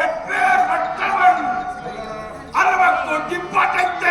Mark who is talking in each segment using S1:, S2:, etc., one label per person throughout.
S1: எப்பேற்பட்டவன் அரவ கொட்டி படைத்த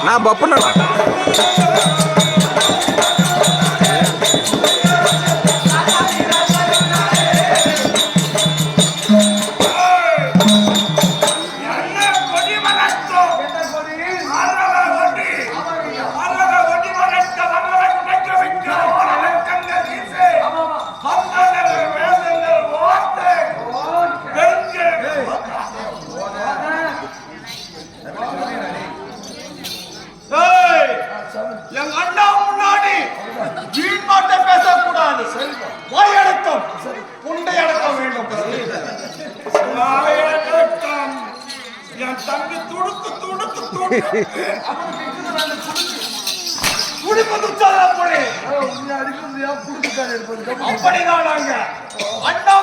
S1: நான் பப்பனா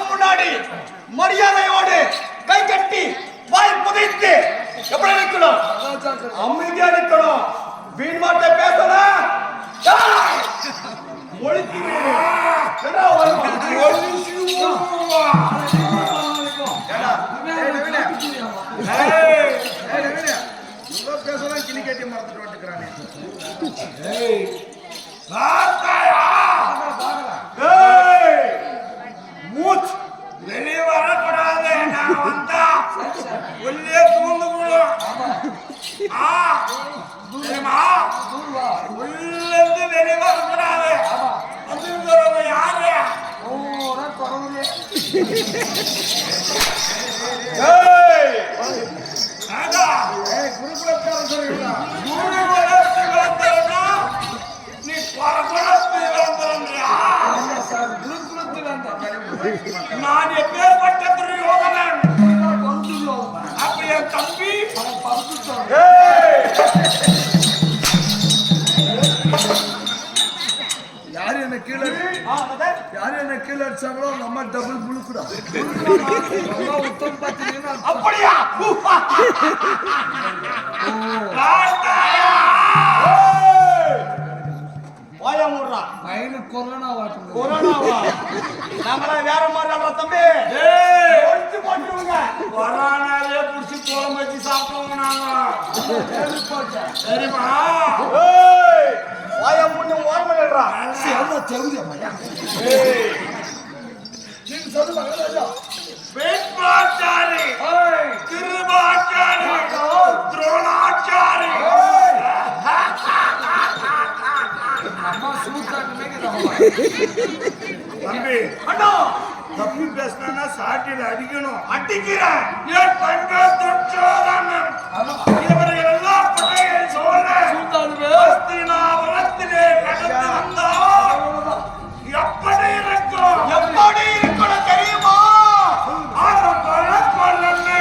S1: முன்னாடி மரியாதையோடு கை கட்டி வாய் புதைத்து எப்படி இருக்கணும்? அமைதியா இருக்கணும். வீண் வார்த்தை பேசலாம் பேசலாம் கிளி கேட்டி மறந்துட்டு வந்துக்கிறானே. மூச்சு வெளியே வரக்கூடாது. நான் வந்தா உள்ளே தூண்டு உள்ளிருந்து வெளியே வரக்கூடாது. அதுங்கிறவங்க யாரு? நான் எப்பேற்பட்ட துரியோதனன். அப்ப என் தம்பி யாரு என்ன கீழே அடிச்சாங்களோ நம்ம டபுள் புழுக்குடா. அப்படியா? கொரோனாவா? நாங்களா வேற மாதிரி தம்பி போட்டுருவோங்க. கொரோனாலே புடிச்சு குழம்பு வச்சு சாப்பிடுவோங்க நாங்க. சரிமா? வாய முன்ன ஓரமல்றா. சேமா தெவுதியா? நீ சொல்லுங்க ராஜா. வேட்பாச்சாரி, கிருபாச்சாரி, துரோணாச்சாரி. அம்மா சூத்தாட்டமே தம்பி அண்ணா தம்பி பேசினா சாட்டில அடிக்கணும். அடிக்கிறேன். என் தங்க தொற்றோதனன் இவர்கள் எல்லாம் படையை சோழ ஹஸ்தினாபுரத்திலே கடந்து வந்தால் எப்படி இருக்கும்? எப்படி இருக்கணும் தெரியுமா? அந்த பழக்கொள்ளன்னு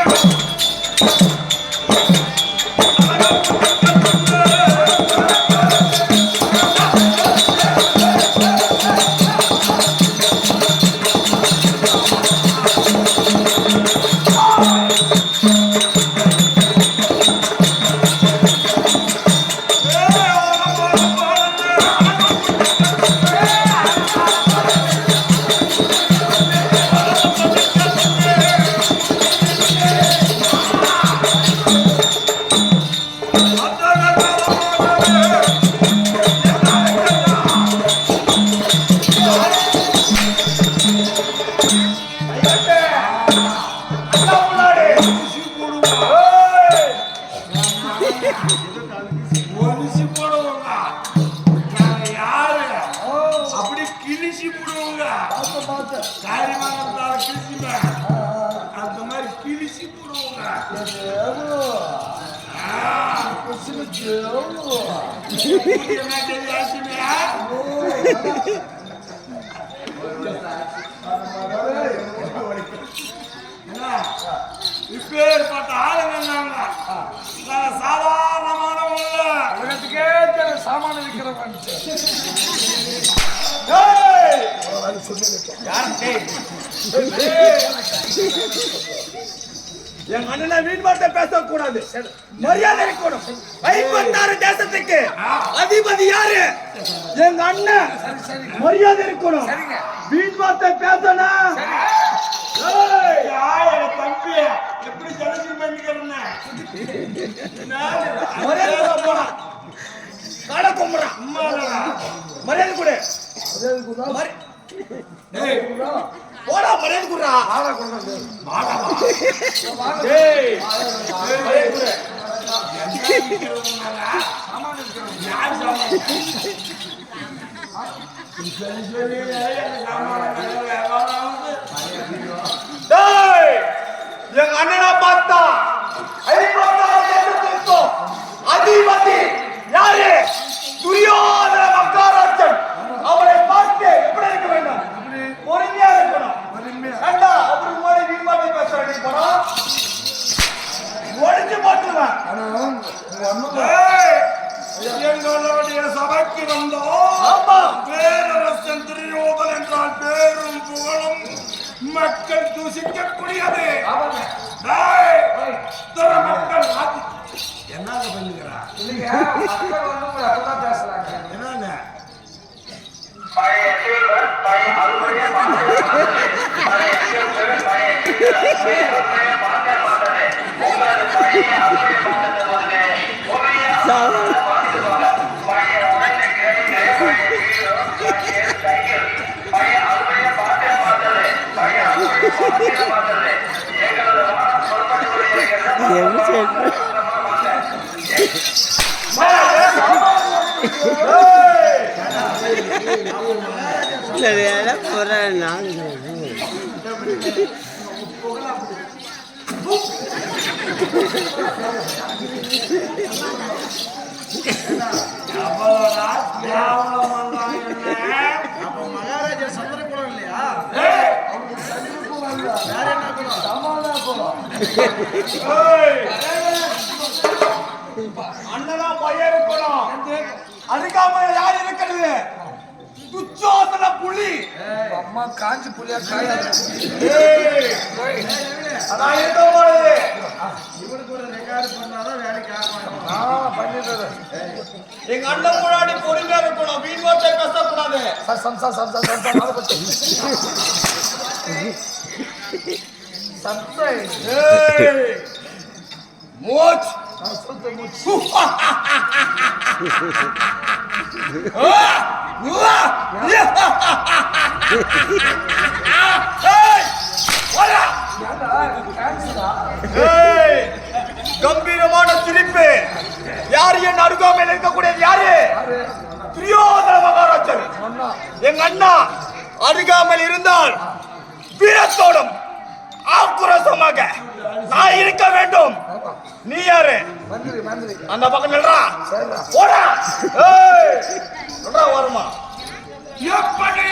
S1: இப்பேற்பட்ட ஆளுங்க சாதாரணமானவங்க உலகத்துக்கே சாமான விற்கிறவன். என் அண்ணனை வீண் வார்த்தை பேசக்கூடாது. மரியாதை இருக்கணும். 56 தேசத்துக்கு அதிபதி யாரு? எங்க அண்ணன். மரியாதை இருக்கணும். வீண் வார்த்தை பேசணும். தம்பி எப்படி மரியாதை போனா காட கும்புறா மரியாதை கொடு போடா மரியாதை குடுறா மரியாதை கொடு எங்க அண்ணனா பார்த்தா அதிபதி யாரு? துரியோதன மகாராஜன். அவரை பார்த்து எப்படி இருக்க வேண்டும்? பொறுமையா இருக்கணும். கண்டா அவருக்கு மாதிரி வீண்பாட்டை பேசுறேன் போனா ஒழிச்சு போட்டுருவேன். எங்களுடைய சபைக்கு வந்தோம். பேரரசன் துரியோதன் என்றால் பேரும் புகழும் மக்கள் தூசிக்கக்கூடியது. மக்கள் என்ன பண்ணுகிறா என்னங்க மகாராஜா சந்திரகுலம் இல்லையா? அண்ணனா பையன் இருக்கணும். அதுக்காம யார் இருக்கிறது? துச்சோதன புலி. அம்மா காஞ்சி புலியா காயாது. அதான் ஏதோ போடுது. இவனுக்கு ஒரு ரெக்கார்டு பண்ணாதான் வேலைக்கு ஆகும். பண்ணிடுறது. எங்க அண்ணன் முன்னாடி பொறுமையா இருக்கணும். வீண் வார்த்தை பேசக்கூடாது. மூச் கம்பீரமான சிரிப்பு. யாரு என் அருகாமையில் இருக்கக்கூடியது? யாரு? துரியோதன மகாராஜன். எங்க அண்ணா அருகாமையில் இருந்தால் வீரத்தோடும் ஆக்ரோஷமாக நான் இருக்க வேண்டும். நீ யாரு? அந்த பக்கம் நில்றா. போடா. சொல்றா வருமா? எப்படி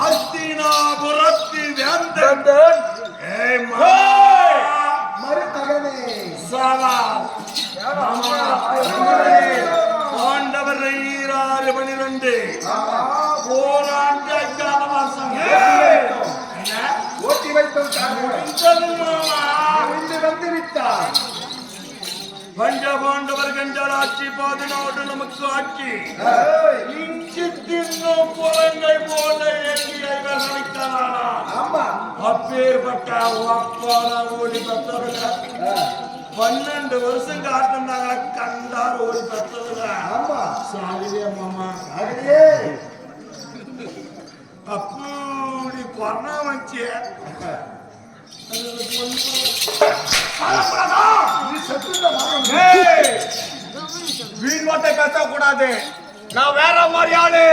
S2: அஸ்தினாபுரத்தி வேந்தன்
S1: மருமகனே
S2: சாவா ஆண்டவர் 12 ஓராண்டு 5 மாசம்
S1: ஓட்டி வைத்தோம் வந்து விட்டார்.
S2: பஞ்ச பாண்டவர் கண்டராட்சி 14 நமக்கு ஆட்சி இஞ்சி தின்னும் குழந்தை போல எண்ணியை வசனித்தானா அப்பேற்பட்ட அப்பான ஓடி பெற்றவர்கள் 12 வருஷம் காட்டினாங்க கண்டார் ஓடி பெற்றவர்கள் சாரியே மாமா அப்படி கொரோனா வச்சு
S1: வீண் வார்த்தை பேசக்கூடாது. நான் வேற மாதிரி ஆளு.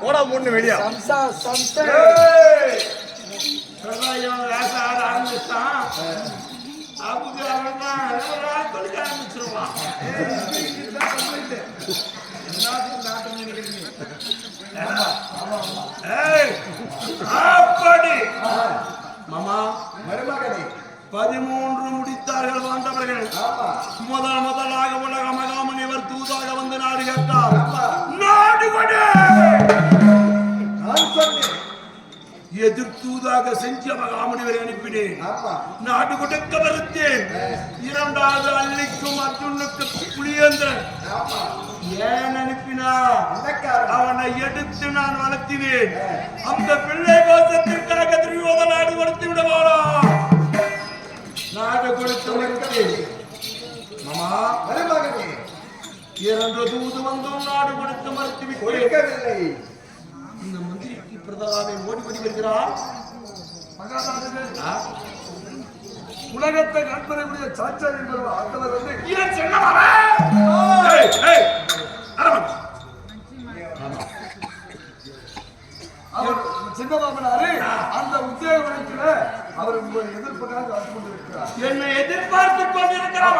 S1: ஓட முன்னு வெளியா
S2: ஆரம்பிச்சான் அவங்க கொடுக்க ஆரம்பிச்சிருவான். அப்படி மாமா
S1: மருமகனே
S2: 13 முடித்தார்கள் வாழ்ந்தவர்கள். முதலாக உலக மகாமணிவர் தூதாக வந்து நாடு கேட்டார். நாடு கொடு எதிர்த்தூதாக செஞ்ச மகாமணிவரை அனுப்பினேன். நாடு கொடுக்க மறுத்தேன். 2வது அள்ளிக்கும் அர்ஜுனுக்கு புலியேந்திரன் ஏன் அனுப்பினார்? அவனை எடுத்து நான் வளர்த்தினேன். அந்த பிள்ளை கோஷத்திற்காக துரியோதன நாடு கொடுத்து விடுவாரா? நாடு கொடுத்து மறுத்தேன். மாமா 2 தூது வந்தும் நாடு கொடுத்து மறுத்து விட்டேன். இந்த மந்திரிக்கு பிரதாவை ஓடி வருகிறார்.
S1: உலகத்தை நண்பர்களுடைய சாட்சார் என்பவர் ஆண்டவர் வந்து
S2: இவன் சின்ன
S1: அவர் சின்னமாமனாரு அந்த உத்தியோகத்துல அவர் எதிர்ப்புக்காக வந்து கொண்டிருக்கிறார்.
S2: என்னை எதிர்பார்த்துக் கொண்டிருக்கிறார்.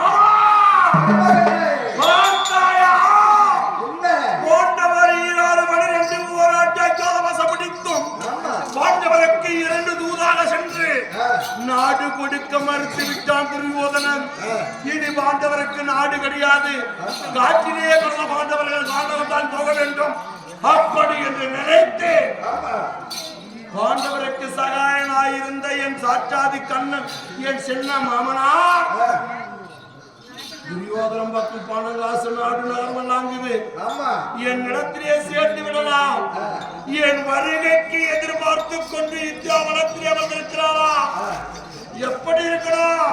S2: பாண்டவருக்கு 2 தூதாக சென்று நாடு கொடுக்க மறுத்து விட்டான் துரியோதனன். இனி பாண்டவருக்கு நாடு கிடையாது. காற்றிலேயே பிறந்த பாண்டவர்கள் காண்டவன் தான் போக வேண்டும். அப்படி என்று நினைத்து பாண்டவருக்கு சகாயனாயிருந்த என் சாட்சாதி கண்ணன் என் சின்ன மாமனார் துரியோதனம் பக்கம் பணங்காசு நாடு நகரம் வாங்குது. என்னிடத்திலே சேர்த்து விடலாம். என் வருகைக்கு எதிர்பார்த்து கொண்டு யுத்தாவனத்திலே வந்திருக்கிறாரா? எப்படி இருக்கணும்?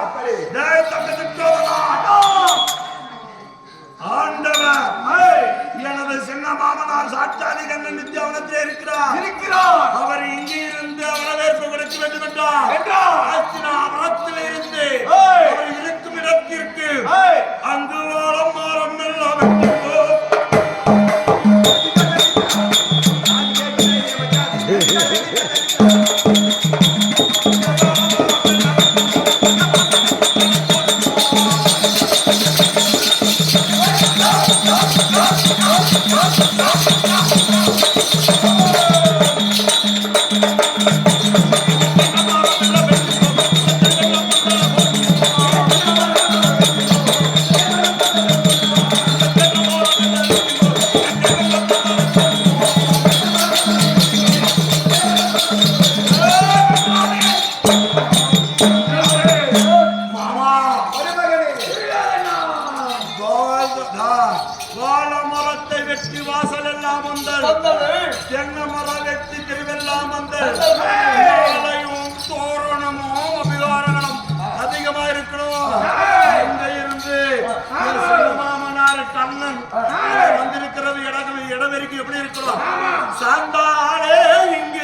S2: ஆண்டவர் எனது சின்ன மாமனார் சாட்சாதி கண்ணன் நித்தியாவனத்திலே இருக்கிறார். அவர் இங்கே இருந்து வரவேற்பு கொடுக்க வேண்டும் என்றால் இருந்து அவர் இருக்கும் இடத்திற்கு அங்கு வாரம் மாறம் எல்லாம் வந்திருக்கிறது இடவெறிக்கு எப்படி இருக்கிறோம்? சாந்தாலே இங்கே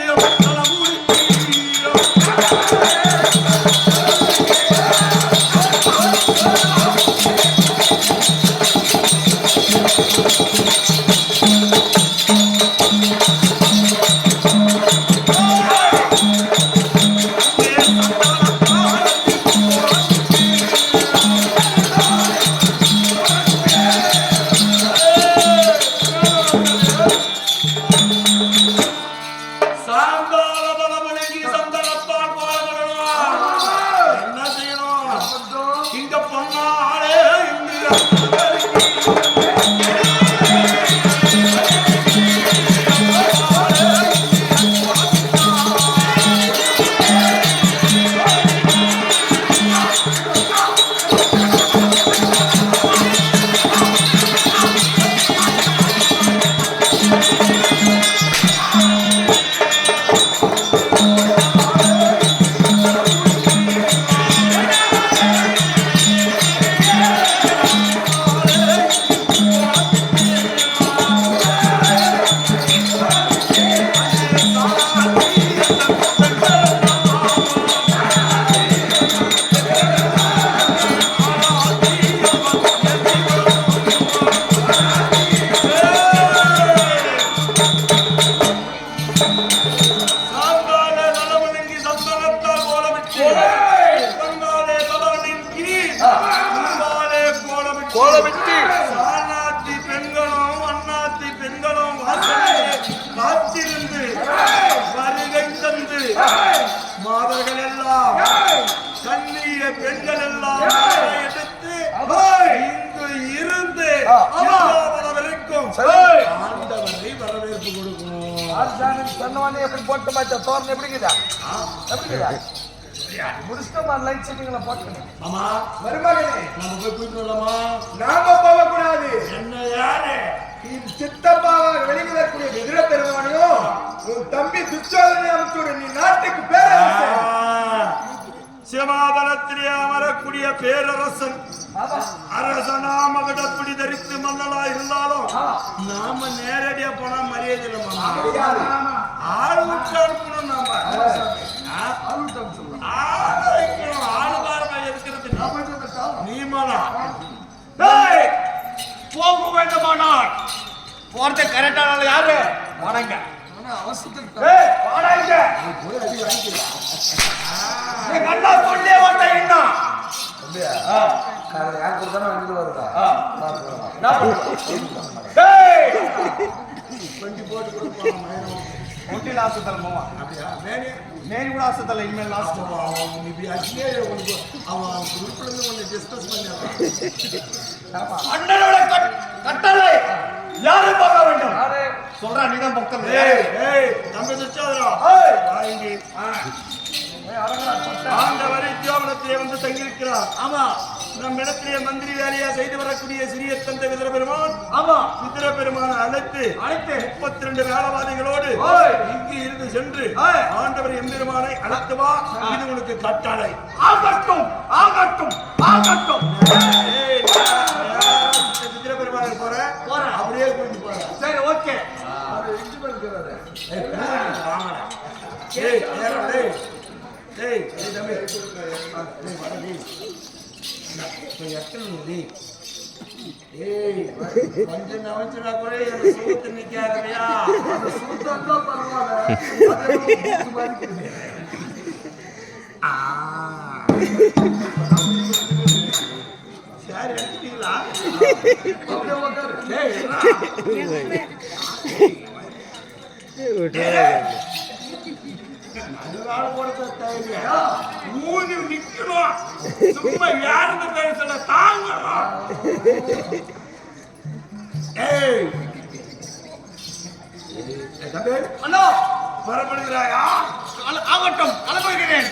S1: கோலமிட்டு
S2: அண்ணாத்தி பெண்களும் வாசலிலே காத்திருந்து வருகை தந்து மாதர்கள் எல்லாம் கண்ணிய பெண்கள் எல்லாம் எடுத்து இங்கு இருந்து வரைக்கும் ஆண்டவரை வரவேற்பு கொடுக்கணும்.
S1: சொன்னவனே எப்படி போட்டு மாச்சா தோரணை எப்படிங்குதா எப்படிங்குதா முடிச்சுட்டோமா லைட் செட்டிங்ல போட்டு
S2: ஆமா
S1: மருமகனே
S2: நம்ம போய் கூப்பிட்டு வரலாமா?
S1: நாம போக கூடாது.
S2: என்ன யாரு
S1: சித்தப்பாவா வெளியே வரக்கூடிய எதிர பெருமானையும் உன் தம்பி துச்சாதனை அமைச்சோடு நீ நாட்டுக்கு பேரரசன்.
S2: சிவாதனத்திலே அமரக்கூடிய பேரரசன் அரசனா மகடப்பிடி தரித்து மன்னலா இருந்தாலும் நாம நேரடியா போனா மரியாதை இல்ல. ஆள் விட்டு அனுப்பணும். நாம ஆள் வைக்கணும். ஆள் பாரமா இருக்கிறது நீமானா போக வேண்டுமானால் போறது கரெக்டான யாரு வணங்க கண்ணா கொண்டே வந்த என்ன నేను కూడా ఆసతల ఇమెయిల్ లాస్ట్ அண்ணனோட கட்டளை யாரு பார்க்க வேண்டும் சொல்றா நீதான் பக்தன். தம்பி துச்சாதனா வாங்கி ஆண்டவரை ஜோபனத்திலே வந்து தங்கியிருக்கிறார். ஆமா நம் இடத்திலே மந்திரி வேலையா செய்து வரக்கூடிய சிறிய தந்தை விதிர பெருமான். ஆமா விதிர பெருமான அழைத்து 32 வேளவாதிகளோடு இங்கு இருந்து சென்று ஆண்டவர் எம்பெருமானை அழைத்து வா, இது உனக்கு கட்டளை. ஆகட்டும் ஆகட்டும் ஆகட்டும். விதிர பெருமான போற அப்படியே கூட்டிட்டு போற. சரி ஓகே. கொஞ்சம் நவச்சுனா கூட சூத்து நிக்காதையா சரி எடுத்துட்டீங்களா? நிக்கணும். சும்மா யாருன்னு பேசல தாங்கணும். அண்ணா பரப்படுகிறாயா? ஆகட்டும், கிளம்புகிறேன்.